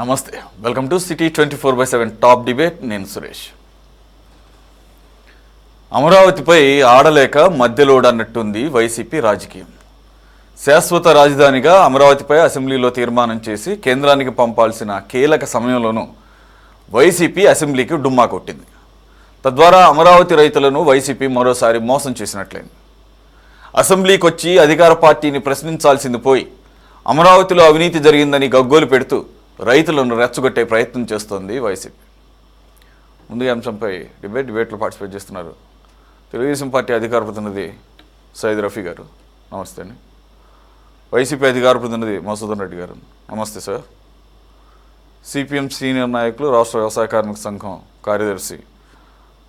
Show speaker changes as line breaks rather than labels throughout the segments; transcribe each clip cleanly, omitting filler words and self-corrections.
నమస్తే, welcome to city 24/7 top debate. నేను Suresh. అమరావతిపై ఆడలేక మధ్యలోడన్నట్టుంది YCP రాజకీయం. శాశ్వత రాజధానిగా అమరావతిపై అసెంబ్లీలో తీర్మానం చేసి కేంద్రానికి పంపాల్సిన కీలక సమయంలోనూ వైసీపీ అసెంబ్లీకి డుమ్మా కొట్టింది. తద్వారా అమరావతి రైతులను వైసీపీ మరోసారి మోసం చేసినట్లయింది. అసెంబ్లీకి వచ్చి అధికార పార్టీని ప్రశ్నించాల్సింది పోయి అమరావతిలో అవినీతి జరిగిందని గగ్గోలు పెడుతూ రైతులను రెచ్చగొట్టే ప్రయత్నం చేస్తోంది వైసీపీ. ముందు అంశంపై డిబేట్లో పార్టిసిపేట్ చేస్తున్నారు తెలుగుదేశం పార్టీ అధికార ప్రతినిధి సయ్యద్ రఫీ గారు, నమస్తే అండి. వైసీపీ అధికార ప్రతినిధి మధుసూదన్ రెడ్డి గారు, నమస్తే సార్. సిపిఎం సీనియర్ నాయకులు రాష్ట్ర వ్యవసాయ కార్మిక సంఘం కార్యదర్శి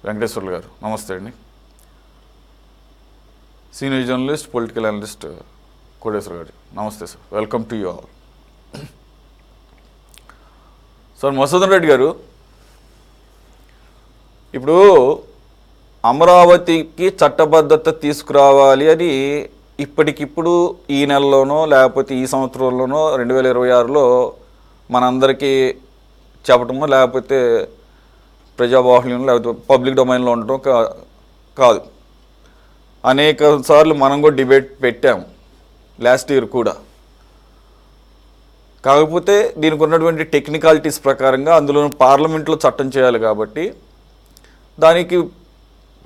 వెంకటేశ్వర్లు గారు, నమస్తే అండి. Senior journalist political analyst Koteswara గారు, నమస్తే sir. Welcome to you all. Sir Madhusudan Reddy గారు, ఇప్పుడు అమరావతికి చట్టబద్ధత తీసుకురావాలి అని ఇప్పటికిప్పుడు ఈ నెలలోనో లేకపోతే ఈ సంవత్సరంలోనో 2026లో మనందరికీ చెప్పటమో లేకపోతే ప్రజాబాహుల్యంలో లేకపోతే పబ్లిక్ డొమైన్లో ఉండటం కాదు. అనేక సార్లు మనం కూడా డిబేట్ పెట్టాము లాస్ట్ ఇయర్ కూడా. కాకపోతే దీనికి ఉన్నటువంటి టెక్నికాలిటీస్ ప్రకారంగా అందులో పార్లమెంట్లో చట్టం చేయాలి కాబట్టి దానికి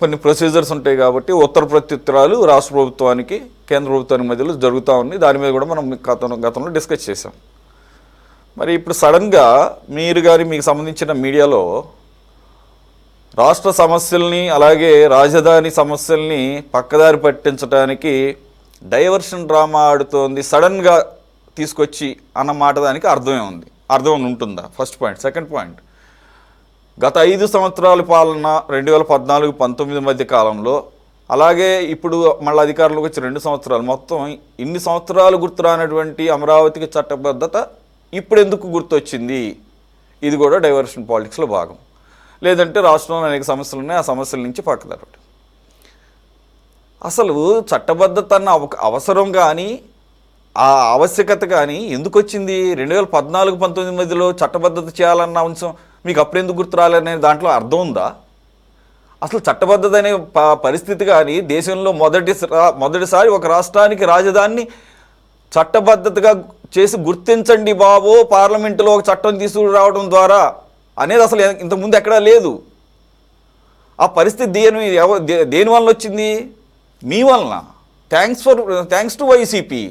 కొన్ని ప్రొసీజర్స్ ఉంటాయి కాబట్టి ఉత్తర ప్రత్యుత్తరాలు రాష్ట్ర ప్రభుత్వానికి కేంద్ర ప్రభుత్వానికి మధ్యలో జరుగుతూ ఉంది. దాని మీద కూడా మనం గతంలో డిస్కస్ చేసాం. మరి ఇప్పుడు సడన్గా మీరు కానీ మీకు సంబంధించిన మీడియాలో రాష్ట్ర సమస్యల్ని అలాగే రాజధాని సమస్యల్ని పక్కదారి పట్టించడానికి డైవర్షన్ డ్రామా ఆడుతోంది సడన్గా తీసుకొచ్చి అన్నమాట, దానికి అర్థం ఉంటుందా? First point. సెకండ్ పాయింట్, గత 5 సంవత్సరాల పాలన 2014-19 మధ్య కాలంలో అలాగే ఇప్పుడు మళ్ళీ అధికారంలోకి వచ్చి 2 సంవత్సరాలు, మొత్తం ఇన్ని సంవత్సరాలు గుర్తురానటువంటి అమరావతికి చట్టబద్ధత ఇప్పుడు ఎందుకు గుర్తొచ్చింది? ఇది కూడా డైవర్షన్ పాలిటిక్స్లో భాగం. లేదంటే రాష్ట్రంలో అనేక సమస్యలు ఉన్నాయి, ఆ సమస్యల నుంచి పక్కదారు. అసలు చట్టబద్ధత అన్న అవసరం కానీ ఆ ఆవశ్యకత కానీ ఎందుకు వచ్చింది? 2014-19 మధ్యలో చట్టబద్ధత చేయాలన్న అంశం మీకు అప్పుడెందుకు గుర్తు రాలనే దాంట్లో అర్థం ఉందా? అసలు చట్టబద్ధత అనే పరిస్థితి కానీ దేశంలో మొదటిసారి ఒక రాష్ట్రానికి రాజధానిని చట్టబద్ధతగా చేసి గుర్తించండి బాబు, పార్లమెంటులో ఒక చట్టం తీసుకురావడం ద్వారా అనేది అసలు ఇంతకుముందు ఎక్కడా లేదు. ఆ పరిస్థితి దేని వలన వచ్చింది? మీ వలన. Thanks to YCP.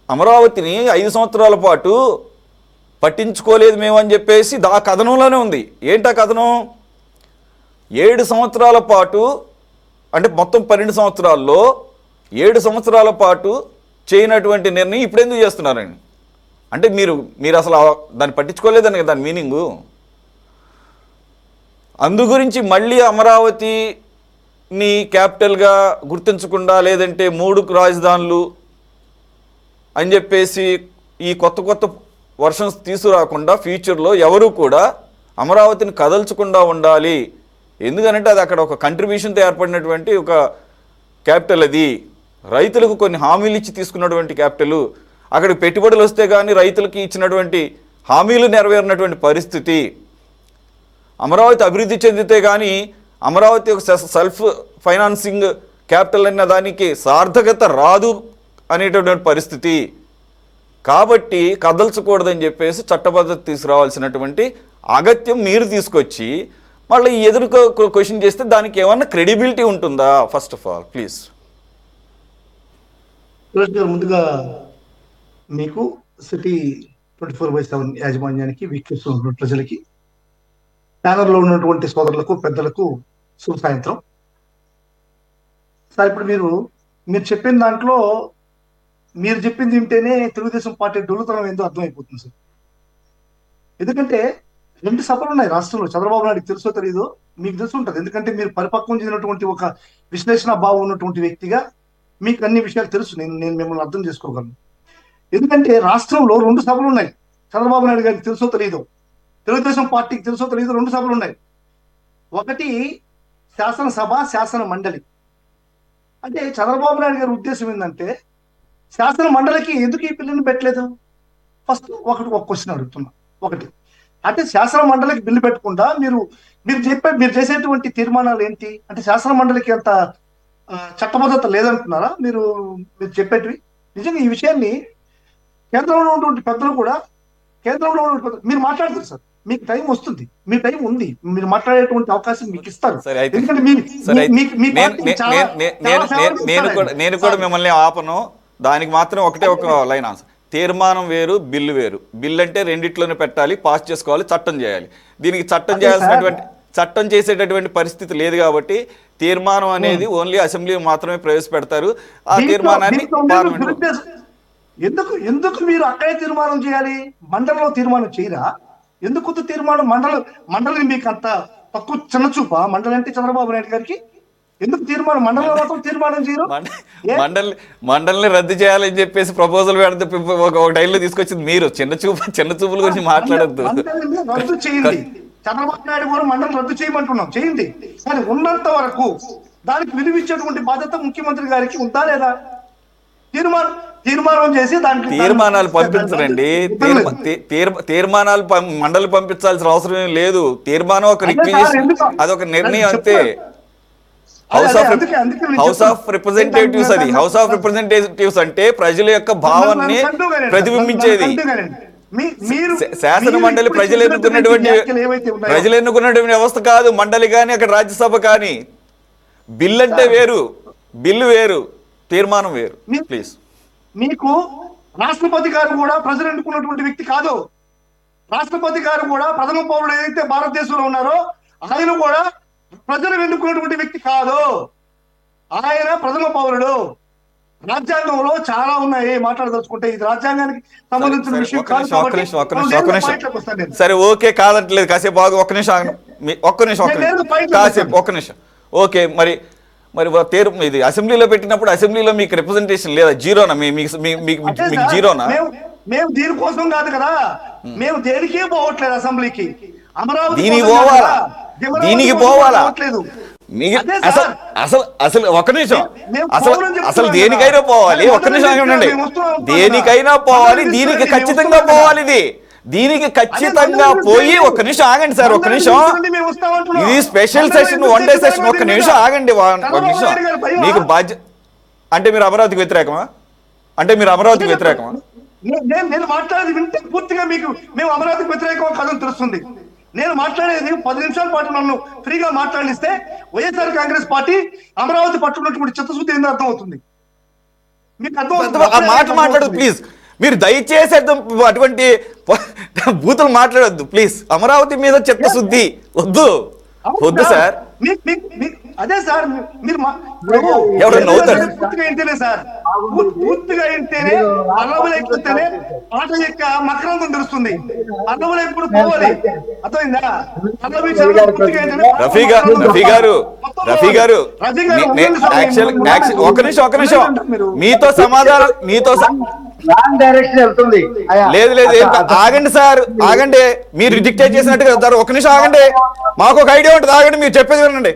అమరావతిని 5 సంవత్సరాల పాటు పట్టించుకోలేదు మేమని చెప్పేసి ఆ కథనంలోనే ఉంది. ఏంటా కథనం? 7 సంవత్సరాల పాటు, అంటే మొత్తం 12 సంవత్సరాల్లో 7 సంవత్సరాల పాటు చేయనటువంటి నిర్ణయం ఇప్పుడు ఎందుకు చేస్తున్నారండి? అంటే మీరు అసలు దాన్ని పట్టించుకోలేదని దాని మీనింగు. అందు గురించి మళ్ళీ అమరావతిని క్యాపిటల్గా గుర్తించకుండా, లేదంటే 3 రాజధానులు అని చెప్పేసి ఈ కొత్త వర్షన్స్ తీసుకురాకుండా ఫ్యూచర్లో ఎవరు కూడా అమరావతిని కదల్చకుండా ఉండాలి. ఎందుకనంటే అది అక్కడ ఒక కంట్రిబ్యూషన్తో ఏర్పడినటువంటి ఒక క్యాపిటల్. అది రైతులకు కొన్ని హామీలు ఇచ్చి తీసుకున్నటువంటి క్యాపిటల్. అక్కడికి పెట్టుబడులు వస్తే కానీ రైతులకి ఇచ్చినటువంటి హామీలు నెరవేరినటువంటి పరిస్థితి. అమరావతి అభివృద్ధి చెందితే కానీ అమరావతి ఒక సెల్ఫ్ ఫైనాన్సింగ్ క్యాపిటల్ అన్న దానికి సార్థకత రాదు అనేటటువంటి పరిస్థితి. కాబట్టి కదల్చకూడదని చెప్పేసి చట్టబద్ధత తీసుకురావాల్సినటువంటి అగత్యం మీరు తీసుకొచ్చి మళ్ళీ ఎదురు క్వశ్చన్ చేస్తే దానికి ఏమన్నా క్రెడిబిలిటీ ఉంటుందా? First of all please.
ముందుగా మీకు సిటీ 24/7 యాజమాన్యానికి, వీక్షిస్తున్న ప్రజలకి, ప్యానల్లో ఉన్నటువంటి సోదరులకు, పెద్దలకు శుభ సాయంత్రం. సార్, ఇప్పుడు మీరు చెప్పిన దాంట్లో మీరు చెప్పింది వింటేనే తెలుగుదేశం పార్టీ డొల్లుతనం ఏందో అర్థమైపోతుంది సార్. ఎందుకంటే 2 సభలు ఉన్నాయి రాష్ట్రంలో. చంద్రబాబు నాయుడుకి తెలుసో తెలీదో మీకు తెలిసి ఉంటుంది. ఎందుకంటే మీరు పరిపక్వం చెందినటువంటి ఒక విశ్లేషణ భావం ఉన్నటువంటి వ్యక్తిగా మీకు అన్ని విషయాలు తెలుసు. నేను మిమ్మల్ని అర్థం చేసుకోగలను. ఎందుకంటే రాష్ట్రంలో 2 సభలు ఉన్నాయి. చంద్రబాబు నాయుడు గారికి తెలుసో తెలీదో, తెలుగుదేశం పార్టీకి తెలుసో తెలీదో 2 సభలు ఉన్నాయి. ఒకటి శాసనసభ, శాసన మండలి. అంటే చంద్రబాబు నాయుడు గారి ఉద్దేశం ఏంటంటే శాసన మండలికి ఎందుకు ఈ బిల్లుని పెట్టలేదు? ఫస్ట్ ఒక క్వశ్చన్ అడుగుతున్నా. ఒకటి అంటే శాసన మండలికి బిల్లు పెట్టకుండా మీరు చేసేటువంటి తీర్మానాలు ఏంటి? అంటే శాసన మండలికి అంత చట్టబద్ధత లేదంటున్నారా మీరు చెప్పేటివి? నిజంగా ఈ విషయాన్ని కేంద్రంలో ఉన్నటువంటి పెద్దలు కూడా మీరు మాట్లాడతారు సార్, మీకు టైం వస్తుంది, మీ టైం ఉంది, మీరు మాట్లాడేటువంటి అవకాశం మీకు ఇస్తారు.
సరే అయితే
ఎందుకంటే
నేను కూడా మిమ్మల్ని ఆపను. దానికి మాత్రం ఒక లైన్ ఆన్సర్. తీర్మానం వేరు, బిల్లు వేరు. బిల్లు అంటే రెండిట్లోనే పెట్టాలి, పాస్ చేసుకోవాలి, చట్టం చేయాలి. దీనికి చట్టం చేసేటటువంటి పరిస్థితి లేదు కాబట్టి తీర్మానం అనేది ఓన్లీ అసెంబ్లీ మాత్రమే ప్రవేశపెడతారు. ఆ తీర్మానాన్ని పార్లమెంట్
ఎందుకు మీరు అక్కడే తీర్మానం చేయాలి? మండలిలో తీర్మానం చేయరా? ఎందుకు తీర్మానం మండలి మీకు అంత తక్కువ చిన్న చూపా? మండలి అంటే చంద్రబాబు నాయుడు గారికి ఎందుకు తీర్మానం మండలిలో మాత్రం తీర్మానం చేయరు?
మండలిని రద్దు చేయాలని చెప్పేసి ప్రపోజల్ పెడితే ఒక టైంలో తీసుకొచ్చింది మీరు. చిన్న చూపుల గురించి మాట్లాడద్దు.
రద్దు చేయండి. చంద్రబాబు నాయుడు గారు మండలి రద్దు చేయమంటున్నాం, చేయండి. కానీ ఉన్నంత వరకు దానికి విలువిచ్చేటువంటి బాధ్యత ముఖ్యమంత్రి గారికి ఉందా లేదా? తీర్మానం చేసి దానికి
తీర్మానాలు పంపించరండి. తీర్మానాలు మండలి పంపించాల్సిన అవసరం ఏం లేదు. తీర్మానం ఒక రిక్వెస్ట్, అదొక నిర్ణయం అంతే. హౌస్ ఆఫ్ రిప్రజెంటేటివ్స్ అది. హౌస్ ఆఫ్ రిప్రజెంటేటివ్స్ అంటే ప్రజల యొక్క భావాన్ని ప్రతిబింబించేది. శాసన మండలి ప్రజలు ఎన్నుకున్నటువంటి వ్యవస్థ కాదు మండలి కానీ అక్కడ రాజ్యసభ కానీ. బిల్ అంటే వేరు, బిల్లు వేరు, తీర్మానం వేరు. ప్లీజ్.
మీకు రాష్ట్రపతి గారు కూడా ప్రజలు ఎన్నుకున్నటువంటి వ్యక్తి కాదు. రాష్ట్రపతి గారు కూడా ప్రథమ పౌరుడు ఏదైతే భారతదేశంలో ఉన్నారో ఆయన కూడా ప్రజలు ఎన్నుకున్నటువంటి వ్యక్తి కాదు. ఆయన ప్రథమ పౌరుడు. రాజ్యాంగంలో చాలా ఉన్నాయి మాట్లాడదలుచుకుంటే, ఇది రాజ్యాంగానికి సంబంధించిన విషయం కాదు.
సరే ఓకే, కాదంటలేదు. కాసేపు బాగా ఒక్క నిమిషం ఓకే. మరి ఇది అసెంబ్లీలో పెట్టినప్పుడు అసెంబ్లీలో మీకు రిప్రజెంటేషన్ లేదా? జీరోనా? మీకు జీరోనా?
మేము దీనికోసం కాదు కదా, మేము దేనికే పోవట్లేదు అసెంబ్లీకి. అమరావతి
దీనికి పోవాలా? అసలు ఒక నిమిషం, అసలు దేనికైనా పోవాలి. ఒక్క నిమిషం ఉండండి. దేనికైనా పోవాలి, దీనికి ఖచ్చితంగా పోవాలి. దీనికి ఖచ్చితంగా పోయి ఒక్క నిమిషం ఆగండి సార్, ఒక్క నిమిషం. ఇది special session, one day session. ఒక్క నిమిషం ఆగండి, ఒక నిమిషం. మీకు బాధ్యత అంటే మీరు అమరావతికి వ్యతిరేకమా?
నేను మాట్లాడేది వింటే పూర్తిగా మేము అమరావతికి వ్యతిరేకం కాదని తెలుస్తుంది. నేను మాట్లాడేది 10 నిమిషాల పాటు నన్ను ఫ్రీగా మాట్లాడిస్తే వైఎస్ఆర్ కాంగ్రెస్ పార్టీ అమరావతి పట్టుకున్నటువంటి చిత్తశుద్ధి ఏందో అర్థం అవుతుంది. మీకు అర్థం
మాట్లాడదు ప్లీజ్. మీరు దయచేసి అటువంటి బూతులు మాట్లాడొద్దు ప్లీజ్. అమరావతి మీద చిత్తశుద్ధి వద్దు సార్.
అదే సార్, మీరు
ఎవరు నవ్వుతారు?
పూర్తిగా ఇంటేనే సార్, పూర్తిగా ఇంటేనే అన్నవులైపోతేనే ఆట యొక్క మకరంతం తెలుస్తుంది. అన్నవులు ఎప్పుడు పోవాలి, అర్థమైందా?
రఫీ గారు ఒక నిమిషం మీతో సమాధానం లేదు ఆగండి సార్, ఆగండి. మీరు డిక్టేట్ చేసినట్టుగా ఒక నిమిషం ఆగండి. మాకు ఒక ఐడియా ఉంటుంది, ఆగండి. మీరు చెప్పేది వినండి.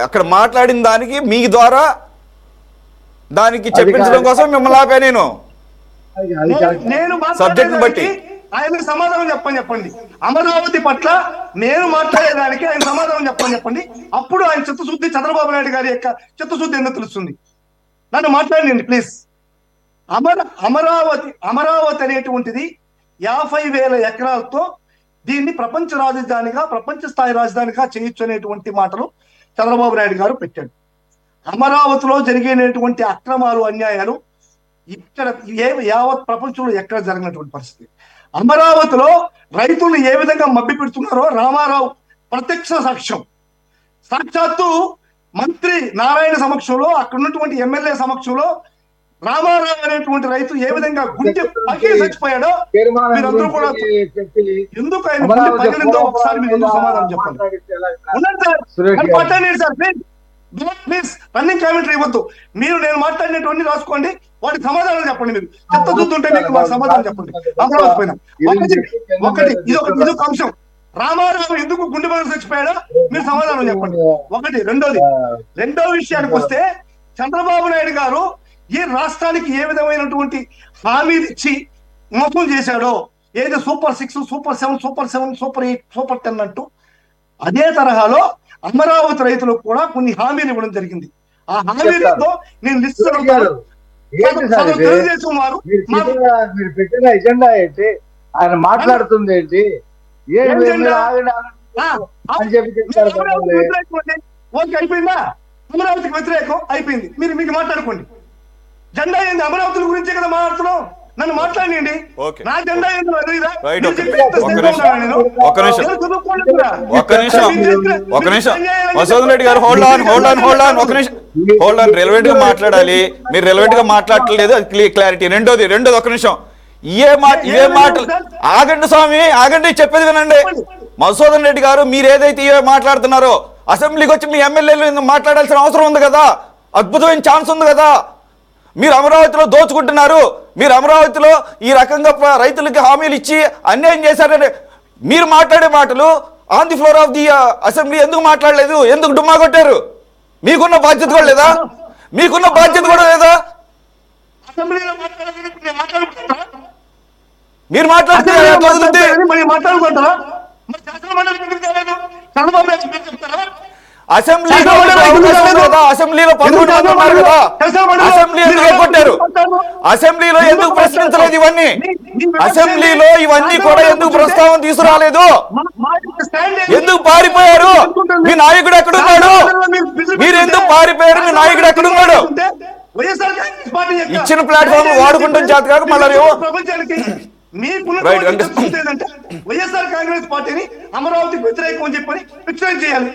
అక్కడ మాట్లాడిన దానికి మీ ద్వారా దానికి చెప్పించడం కోసం మిమ్మల్ని ఆపా నేను సబ్జెక్ట్ బట్టి.
ఆయనకు సమాధానం చెప్పండి. అమరావతి పట్ల నేను మాట్లాడేదానికి ఆయన సమాధానం చెప్పండి. అప్పుడు ఆయన చిత్తశుద్ధి, చంద్రబాబు నాయుడు గారి యొక్క చిత్తశుద్ధి ఎందుకు తెలుస్తుంది. నన్ను మాట్లాడండి ప్లీజ్. అమరావతి అనేటువంటిది 50,000 ఎకరాలతో దీన్ని ప్రపంచ రాజధానిగా, ప్రపంచ స్థాయి రాజధానిగా చేయొచ్చు అనేటువంటి మాటలు చంద్రబాబు నాయుడు గారు పెట్టాడు. అమరావతిలో జరిగినటువంటి అక్రమాలు, అన్యాయాలు ఇక్కడ యావత్ ప్రపంచంలో ఎక్కడ జరిగినటువంటి పరిస్థితి. అమరావతిలో రైతులు ఏ విధంగా మభ్య పెడుతున్నారో రామారావు ప్రత్యక్ష సాక్ష్యం. సాక్షాత్తు మంత్రి నారాయణ సమక్షంలో, అక్కడ ఉన్నటువంటి ఎమ్మెల్యే సమక్షంలో రామారావు అనేటువంటి రైతు ఏ విధంగా గుండె పగిలి చచ్చిపోయాడో మీరందరూ కూడా ఎందుకు ఆయన గుండె పగిలిందో ఒకసారి మీరు ఎందుకు సమాధానం చెప్పండి. ఉండండి సార్, మాట్లాడండి సార్ ప్లీజ్. రన్నింగ్ కామెంటరీ ఇవ్వద్దు. నేను మాట్లాడినటువంటి రాసుకోండి, వాటికి సమాధానం చెప్పండి. మీరు చెత్త చూస్తుంటే మీకు మాకు సమాధానం చెప్పండి. అమరావతి పైన ఒకటి ఇది ఒక అంశం. రామారావు ఎందుకు గుండె పగిలి చచ్చిపోయాడో మీరు సమాధానం చెప్పండి. ఒకటి. రెండో విషయానికి వస్తే, చంద్రబాబు నాయుడు గారు ఈ రాష్ట్రానికి ఏ విధమైనటువంటి హామీలు ఇచ్చి మోసం చేశాడో, ఏదో super 6, super 7, super 7, super 8, super 10 అంటూ అదే తరహాలో అమరావతి రైతులకు కూడా కొన్ని హామీలు ఇవ్వడం జరిగింది. ఆ హామీలతో నేను లిస్ట్ తెలుగుదేశం వారు
మీరు పెట్టిన ఎజెండా ఏంటి, ఆయన మాట్లాడుతుంది ఏంటి, అని చెప్పి చెప్తారు.
ఓకే, అయిపోయిందా? అమరావతికి వ్యతిరేకం అయిపోయింది. మీకు మాట్లాడుకోండి. జెండా ఏంది? అమరావతి గురించే కదా మాట్లాడుతున్నాం. నన్ను మాట్లాడండి. నా జెండా ఏంది?
ఒక్క నిమిషం మసూదన్ రెడ్డి గారు, హోల్డ్ ఆన్. ఒక నిమిషం రెలవెంట్ గా మాట్లాడాలి. మీరు రెలవెంట్ గా మాట్లాడలేదు, అది క్లారిటీ. రెండోది ఒక నిమిషం. ఇవే మాటలు ఆగండి స్వామి, ఆగండి, చెప్పేది వినండి. మసూదన్ రెడ్డి గారు, మీరు ఏదైతే ఇవే మాట్లాడుతున్నారో అసెంబ్లీకి వచ్చి మీ ఎమ్మెల్యేలు మాట్లాడాల్సిన అవసరం ఉంది కదా, అద్భుతమైన ఛాన్స్ ఉంది కదా. మీరు అమరావతిలో దోచుకుంటున్నారు, మీరు అమరావతిలో ఈ రకంగా రైతులకి హామీలు ఇచ్చి అన్యాయం చేశారని మీరు మాట్లాడే మాటలు on the floor of the assembly ఎందుకు మాట్లాడలేదు? ఎందుకు డుమ్మా కొట్టారు? మీకున్న బాధ్యత కూడా లేదా? మీరు మాట్లాడితే అసెంబ్లీలో 11 మంది ఉన్నారు కదా, అసెంబ్లీ ఎందుకు కొట్టారు? అసెంబ్లీలో ఎందుకు ప్రశ్నించలేదు? అసెంబ్లీలో ఇవన్నీ కూడా ఎందుకు ప్రస్తావన తీసుకురాలేదు? ఎందుకు పారిపోయారు? మీ నాయకుడు ఎక్కడున్నాడు? మీరు ఎందుకు పారిపోయారు? మీ నాయకుడు ఎక్కడున్నాడు? ఇచ్చిన ప్లాట్ఫామ్ వాడుకుంటాం చేత కాక మళ్ళీ
వైఎస్ఆర్ కాంగ్రెస్ పార్టీని అమరావతికి వ్యతిరేకం అని చెప్పని ఎక్స్ప్లెయిన్ చేయాలి.